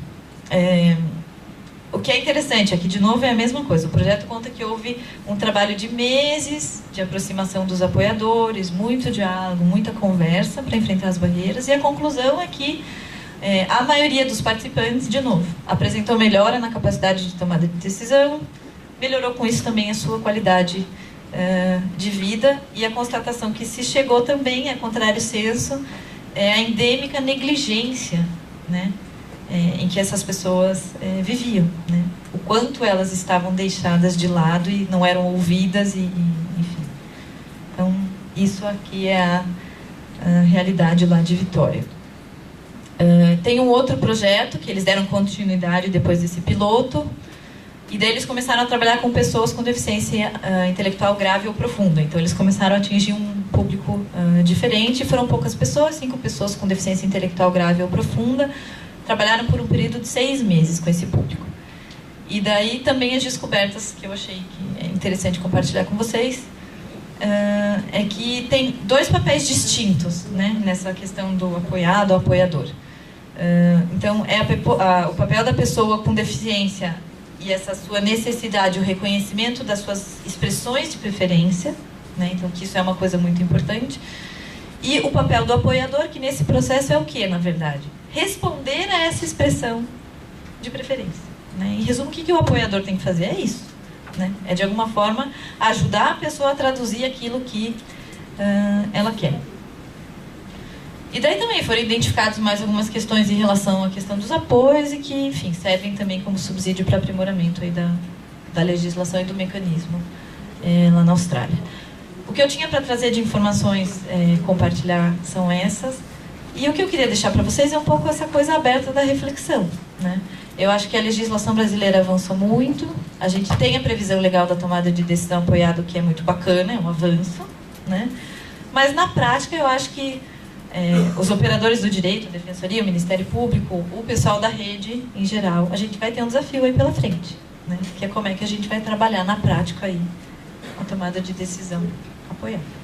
O que é interessante aqui, de novo, é a mesma coisa. O projeto conta que houve um trabalho de meses de aproximação dos apoiadores, muito diálogo, muita conversa para enfrentar as barreiras, e a conclusão é que a maioria dos participantes, de novo, apresentou melhora na capacidade de tomada de decisão, melhorou com isso também a sua qualidade de vida, e a constatação que se chegou também, a contrário senso, é a endêmica negligência, né, em que essas pessoas viviam, né, o quanto elas estavam deixadas de lado e não eram ouvidas, enfim. Então, isso aqui é a realidade lá de Vitória. Tem um outro projeto que eles deram continuidade depois desse piloto, e daí eles começaram a trabalhar com pessoas com deficiência intelectual grave ou profunda. Então eles começaram a atingir um público diferente, foram poucas pessoas, 5 pessoas com deficiência intelectual grave ou profunda, trabalharam por um período de 6 meses com esse público. E daí também as descobertas que eu achei que é interessante compartilhar com vocês, é que tem 2 papéis distintos, né, nessa questão do apoiado ou apoiador. Então, o papel da pessoa com deficiência e essa sua necessidade, o reconhecimento das suas expressões de preferência, né, então que isso é uma coisa muito importante. E o papel do apoiador, que nesse processo é o que, na verdade? Responder a essa expressão de preferência. Né? Em resumo, o que o apoiador tem que fazer? É isso. Né? É, de alguma forma, ajudar a pessoa a traduzir aquilo que ela quer. E daí também foram identificadas mais algumas questões em relação à questão dos apoios e que, enfim, servem também como subsídio para aprimoramento aí da legislação e do mecanismo lá na Austrália. O que eu tinha para trazer de informações, compartilhar, são essas. E o que eu queria deixar para vocês é um pouco essa coisa aberta da reflexão. Né? Eu acho que a legislação brasileira avançou muito. A gente tem a previsão legal da tomada de decisão apoiada, que é muito bacana, é um avanço. Né? Mas, na prática, eu acho que os operadores do direito, a Defensoria, o Ministério Público, o pessoal da rede, em geral, a gente vai ter um desafio aí pela frente. Né? Que é como é que a gente vai trabalhar na prática aí a tomada de decisão apoiada.